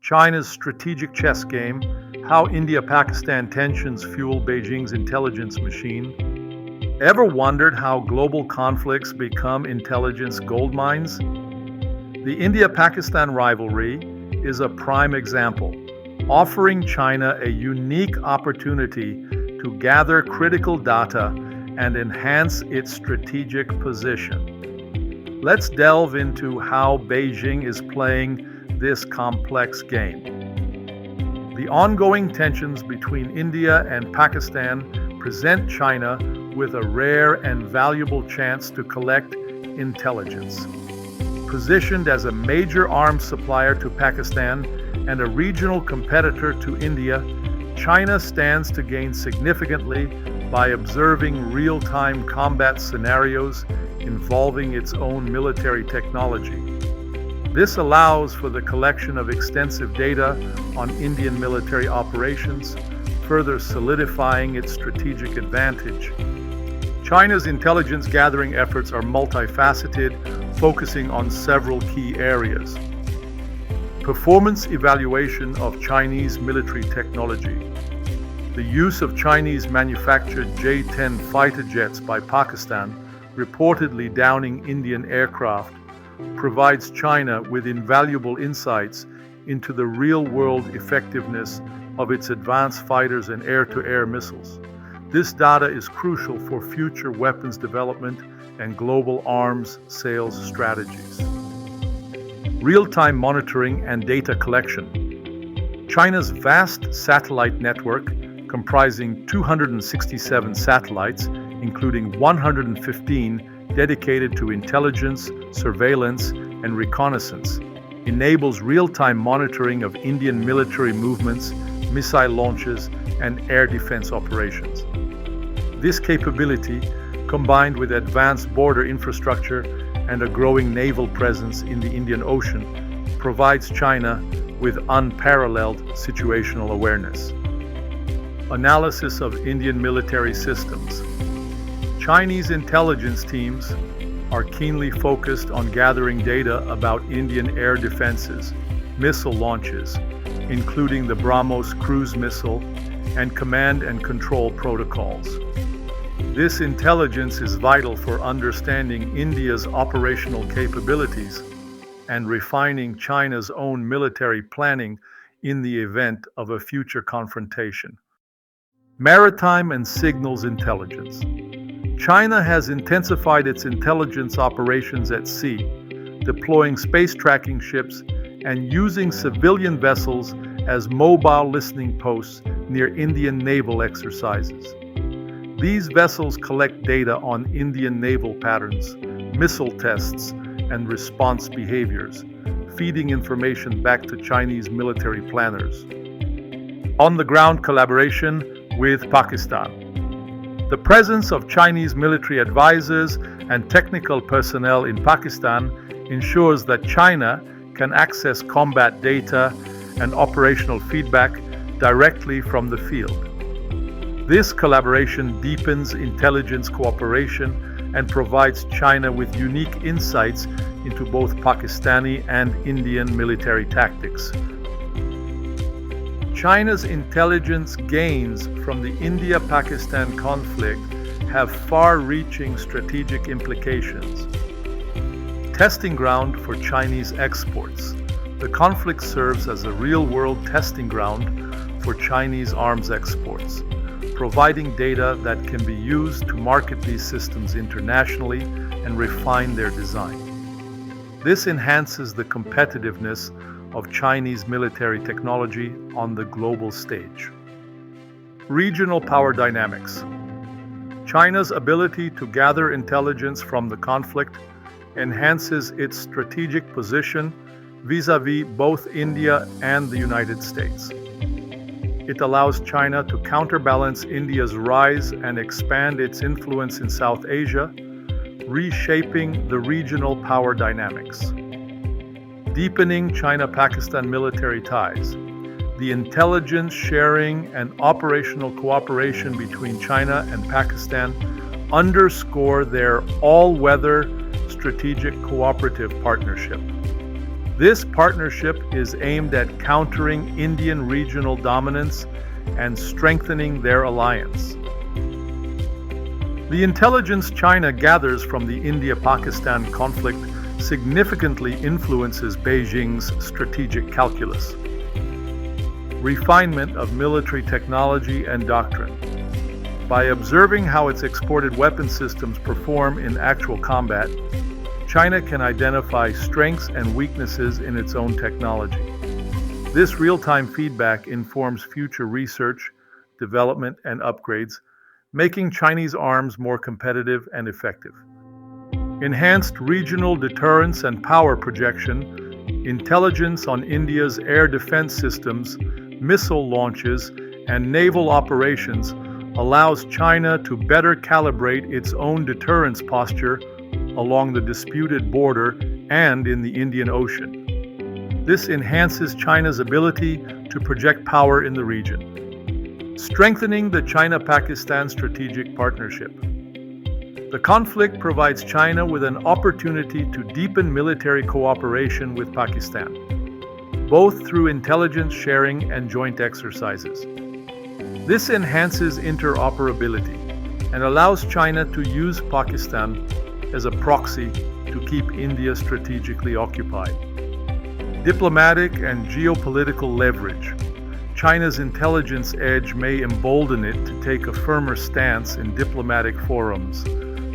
China's strategic chess game, how India-Pakistan tensions fuel Beijing's intelligence machine. Ever wondered how global conflicts become intelligence goldmines? The India-Pakistan rivalry is a prime example, offering China a unique opportunity to gather critical data and enhance its strategic position. Let's delve into how Beijing is playing this complex game. The ongoing tensions between India and Pakistan present China with a rare and valuable chance to collect intelligence. Positioned as a major arms supplier to Pakistan and a regional competitor to India, China stands to gain significantly by observing real-time combat scenarios involving its own military technology. This allows for the collection of extensive data on Indian military operations, further solidifying its strategic advantage. China's intelligence gathering efforts are multifaceted, focusing on several key areas. Performance evaluation of Chinese military technology. The use of Chinese-manufactured J-10 fighter jets by Pakistan, reportedly downing Indian aircraft, provides China with invaluable insights into the real-world effectiveness of its advanced fighters and air-to-air missiles. This data is crucial for future weapons development and global arms sales strategies. Real-time monitoring and data collection. China's vast satellite network, comprising 267 satellites, including 115 dedicated to intelligence, surveillance, and reconnaissance, enables real-time monitoring of Indian military movements, missile launches, and air defense operations. This capability, combined with advanced border infrastructure and a growing naval presence in the Indian Ocean, provides China with unparalleled situational awareness. Analysis of Indian military systems. Chinese intelligence teams are keenly focused on gathering data about Indian air defenses, missile launches, including the BrahMos cruise missile, and command and control protocols. This intelligence is vital for understanding India's operational capabilities and refining China's own military planning in the event of a future confrontation. Maritime and signals intelligence. China has intensified its intelligence operations at sea, deploying space tracking ships and using civilian vessels as mobile listening posts near Indian naval exercises. These vessels collect data on Indian naval patterns, missile tests, and response behaviors, feeding information back to Chinese military planners. On-the-ground collaboration with Pakistan. The presence of Chinese military advisors and technical personnel in Pakistan ensures that China can access combat data and operational feedback directly from the field. This collaboration deepens intelligence cooperation and provides China with unique insights into both Pakistani and Indian military tactics. China's intelligence gains from the India-Pakistan conflict have far-reaching strategic implications. Testing ground for Chinese exports. The conflict serves as a real-world testing ground for Chinese arms exports, providing data that can be used to market these systems internationally and refine their design. This enhances the competitiveness of Chinese military technology on the global stage. Regional power dynamics. China's ability to gather intelligence from the conflict enhances its strategic position vis-à-vis both India and the United States. It allows China to counterbalance India's rise and expand its influence in South Asia, reshaping the regional power dynamics. Deepening China-Pakistan military ties. The intelligence sharing and operational cooperation between China and Pakistan underscore their all-weather strategic cooperative partnership. This partnership is aimed at countering Indian regional dominance and strengthening their alliance. The intelligence China gathers from the India-Pakistan conflict significantly influences Beijing's strategic calculus. Refinement of military technology and doctrine. By observing how its exported weapon systems perform in actual combat, China can identify strengths and weaknesses in its own technology. This real-time feedback informs future research, development, and upgrades, making Chinese arms more competitive and effective. Enhanced regional deterrence and power projection, intelligence on India's air defense systems, missile launches, and naval operations allows China to better calibrate its own deterrence posture along the disputed border and in the Indian Ocean. This enhances China's ability to project power in the region. Strengthening the China-Pakistan strategic partnership. The conflict provides China with an opportunity to deepen military cooperation with Pakistan, both through intelligence sharing and joint exercises. This enhances interoperability and allows China to use Pakistan as a proxy to keep India strategically occupied. Diplomatic and geopolitical leverage. China's intelligence edge may embolden it to take a firmer stance in diplomatic forums,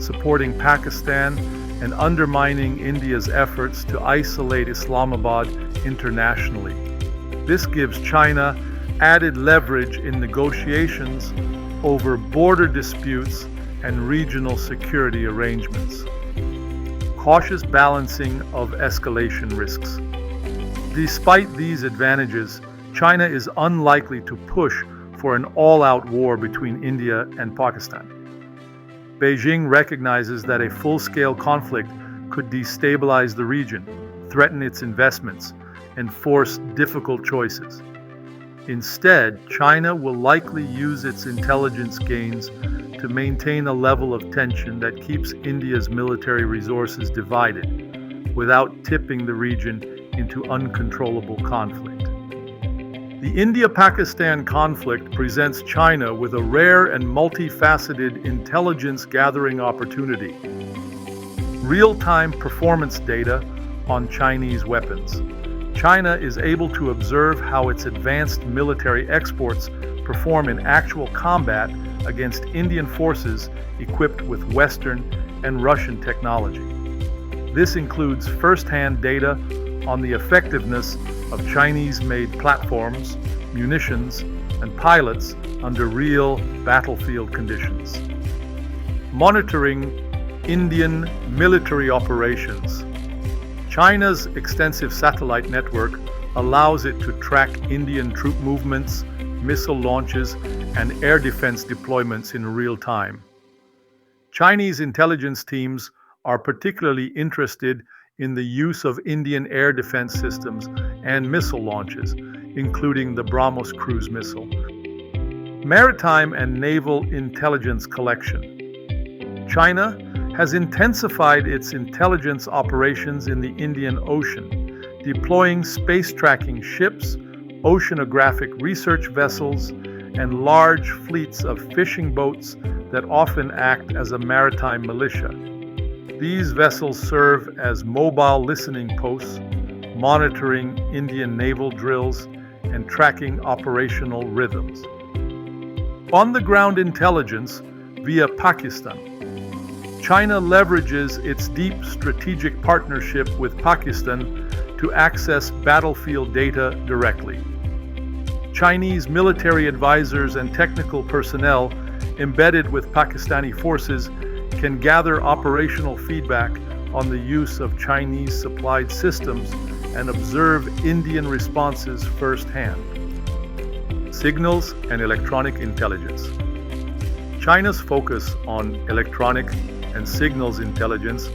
supporting Pakistan and undermining India's efforts to isolate Islamabad internationally. This gives China added leverage in negotiations over border disputes and regional security arrangements. Cautious balancing of escalation risks. Despite these advantages, China is unlikely to push for an all-out war between India and Pakistan. Beijing recognizes that a full-scale conflict could destabilize the region, threaten its investments, and force difficult choices. Instead, China will likely use its intelligence gains to maintain a level of tension that keeps India's military resources divided, without tipping the region into uncontrollable conflict. The India-Pakistan conflict presents China with a rare and multifaceted intelligence gathering opportunity. Real-time performance data on Chinese weapons. China is able to observe how its advanced military exports perform in actual combat against Indian forces equipped with Western and Russian technology. This includes first-hand data on the effectiveness of Chinese-made platforms, munitions, and pilots under real battlefield conditions. Monitoring Indian military operations. China's extensive satellite network allows it to track Indian troop movements, missile launches, and air defense deployments in real time. Chinese intelligence teams are particularly interested in the use of Indian air defense systems and missile launches, including the BrahMos cruise missile. Maritime and naval intelligence collection. China has intensified its intelligence operations in the Indian Ocean, deploying space tracking ships, oceanographic research vessels, and large fleets of fishing boats that often act as a maritime militia. These vessels serve as mobile listening posts, monitoring Indian naval drills and tracking operational rhythms. On-the-ground intelligence via Pakistan. China leverages its deep strategic partnership with Pakistan to access battlefield data directly. Chinese military advisors and technical personnel embedded with Pakistani forces can gather operational feedback on the use of Chinese-supplied systems and observe Indian responses firsthand. Signals and electronic intelligence. China's focus on electronic and signals intelligence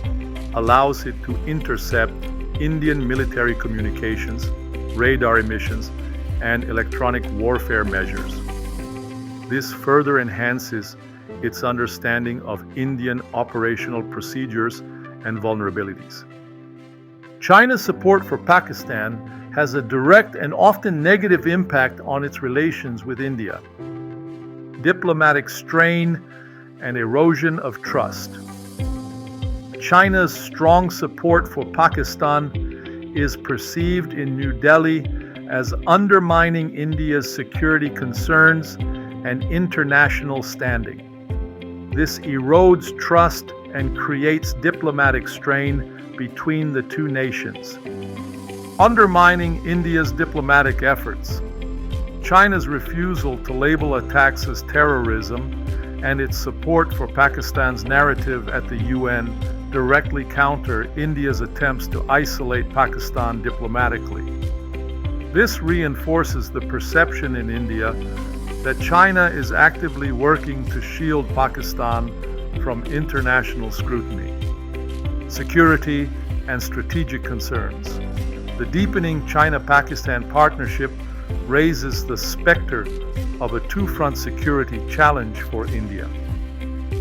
allows it to intercept Indian military communications, radar emissions, and electronic warfare measures. This further enhances its understanding of Indian operational procedures and vulnerabilities. China's support for Pakistan has a direct and often negative impact on its relations with India. Diplomatic strain and erosion of trust. China's strong support for Pakistan is perceived in New Delhi as undermining India's security concerns and international standing. This erodes trust and creates diplomatic strain between the two nations. Undermining India's diplomatic efforts. China's refusal to label attacks as terrorism and its support for Pakistan's narrative at the UN directly counter India's attempts to isolate Pakistan diplomatically. This reinforces the perception in India that China is actively working to shield Pakistan from international scrutiny. Security and strategic concerns. The deepening China-Pakistan partnership raises the specter of a two-front security challenge for India.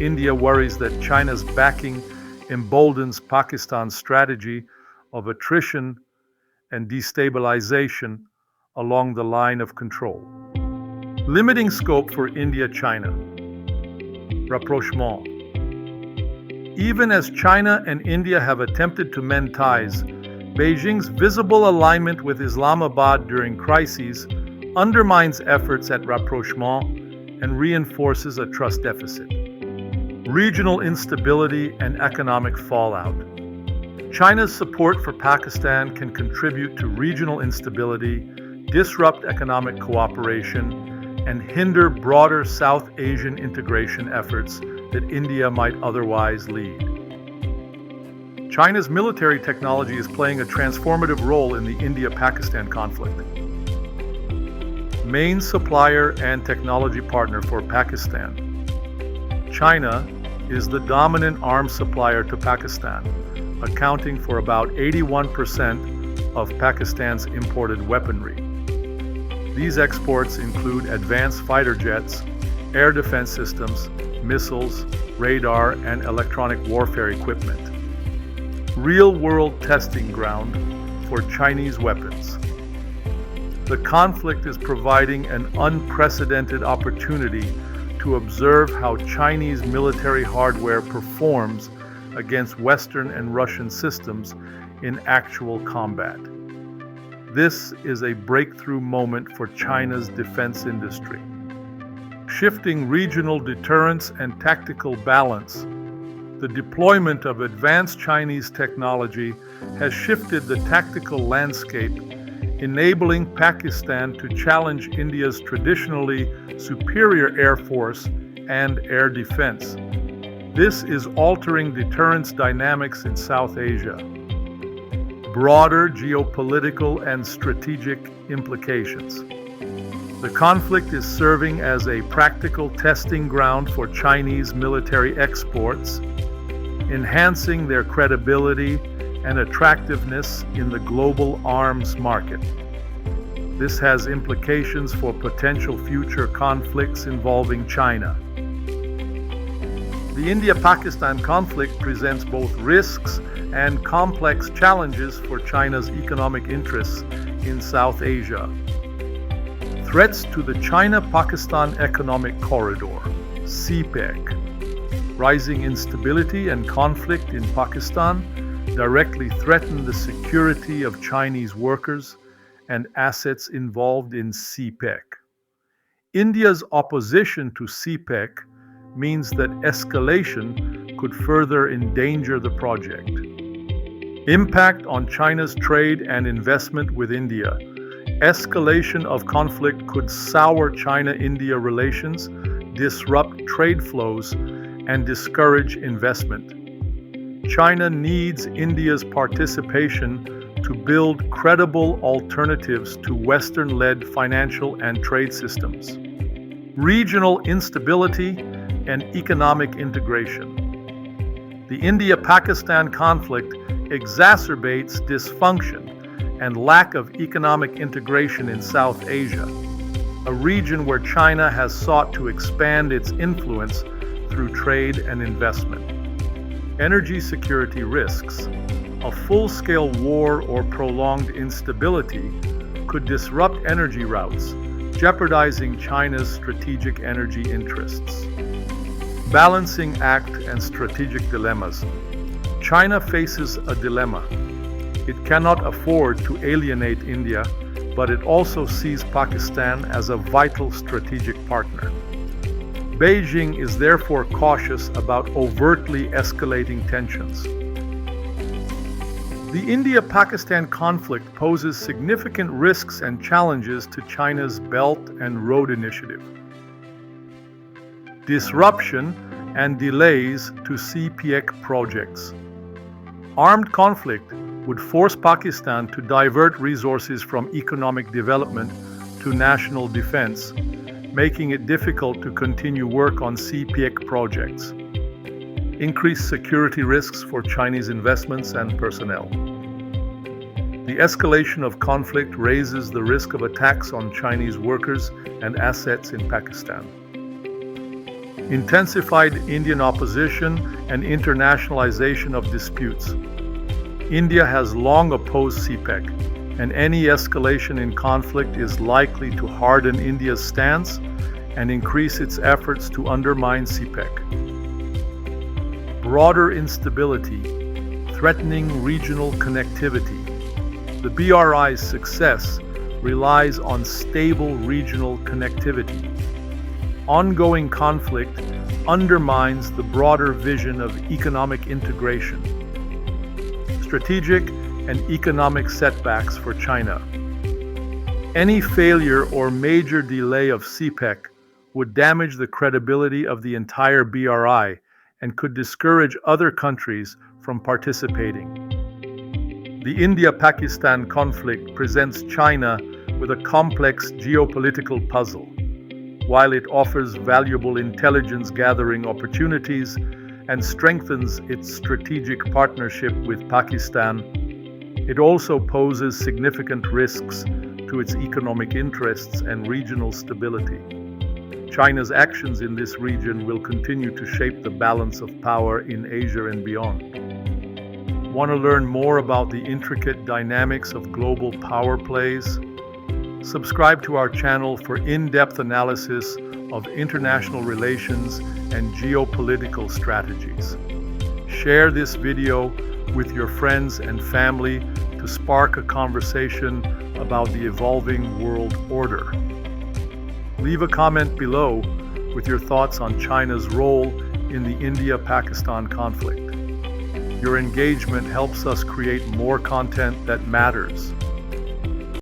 India worries that China's backing emboldens Pakistan's strategy of attrition and destabilization along the line of control. Limiting scope for India-China. Rapprochement. Even as China and India have attempted to mend ties, Beijing's visible alignment with Islamabad during crises undermines efforts at rapprochement and reinforces a trust deficit. Regional instability and economic fallout. China's support for Pakistan can contribute to regional instability, disrupt economic cooperation, and hinder broader South Asian integration efforts that India might otherwise lead. China's military technology is playing a transformative role in the India-Pakistan conflict. Main supplier and technology partner for Pakistan. China is the dominant arms supplier to Pakistan, accounting for about 81% of Pakistan's imported weaponry. These exports include advanced fighter jets, air defense systems, missiles, radar, and electronic warfare equipment. Real-world testing ground for Chinese weapons. The conflict is providing an unprecedented opportunity to observe how Chinese military hardware performs against Western and Russian systems in actual combat. This is a breakthrough moment for China's defense industry. Shifting regional deterrence and tactical balance. The deployment of advanced Chinese technology has shifted the tactical landscape, enabling Pakistan to challenge India's traditionally superior air force and air defense. This is altering deterrence dynamics in South Asia. Broader geopolitical and strategic implications. The conflict is serving as a practical testing ground for Chinese military exports, enhancing their credibility and attractiveness in the global arms market. This has implications for potential future conflicts involving China. The India-Pakistan conflict presents both risks and complex challenges for China's economic interests in South Asia. Threats to the China-Pakistan Economic Corridor, CPEC. Rising instability and conflict in Pakistan directly threaten the security of Chinese workers and assets involved in CPEC. India's opposition to CPEC means that escalation could further endanger the project. Impact on China's trade and investment with India. Escalation of conflict could sour China-India relations, disrupt trade flows, and discourage investment. China needs India's participation to build credible alternatives to Western-led financial and trade systems. Regional instability and economic integration. The India-Pakistan conflict exacerbates dysfunction and lack of economic integration in South Asia, a region where China has sought to expand its influence through trade and investment. Energy security risks. A full-scale war or prolonged instability could disrupt energy routes, jeopardizing China's strategic energy interests. Balancing act and strategic dilemmas. China faces a dilemma. It cannot afford to alienate India, but it also sees Pakistan as a vital strategic partner. Beijing is therefore cautious about overtly escalating tensions. The India-Pakistan conflict poses significant risks and challenges to China's Belt and Road Initiative. Disruption and delays to CPEC projects. Armed conflict would force Pakistan to divert resources from economic development to national defense, making it difficult to continue work on CPEC projects. Increased security risks for Chinese investments and personnel. The escalation of conflict raises the risk of attacks on Chinese workers and assets in Pakistan. Intensified Indian opposition and internationalization of disputes. India has long opposed CPEC, and any escalation in conflict is likely to harden India's stance and increase its efforts to undermine CPEC. Broader instability, threatening regional connectivity. The BRI's success relies on stable regional connectivity. Ongoing conflict undermines the broader vision of economic integration. Strategic and economic setbacks for China. Any failure or major delay of CPEC would damage the credibility of the entire BRI and could discourage other countries from participating. The India-Pakistan conflict presents China with a complex geopolitical puzzle. While it offers valuable intelligence gathering opportunities and strengthens its strategic partnership with Pakistan, it also poses significant risks to its economic interests and regional stability. China's actions in this region will continue to shape the balance of power in Asia and beyond. Want to learn more about the intricate dynamics of global power plays? Subscribe to our channel for in-depth analysis of international relations and geopolitical strategies. Share this video with your friends and family to spark a conversation about the evolving world order. Leave a comment below with your thoughts on China's role in the India-Pakistan conflict. Your engagement helps us create more content that matters.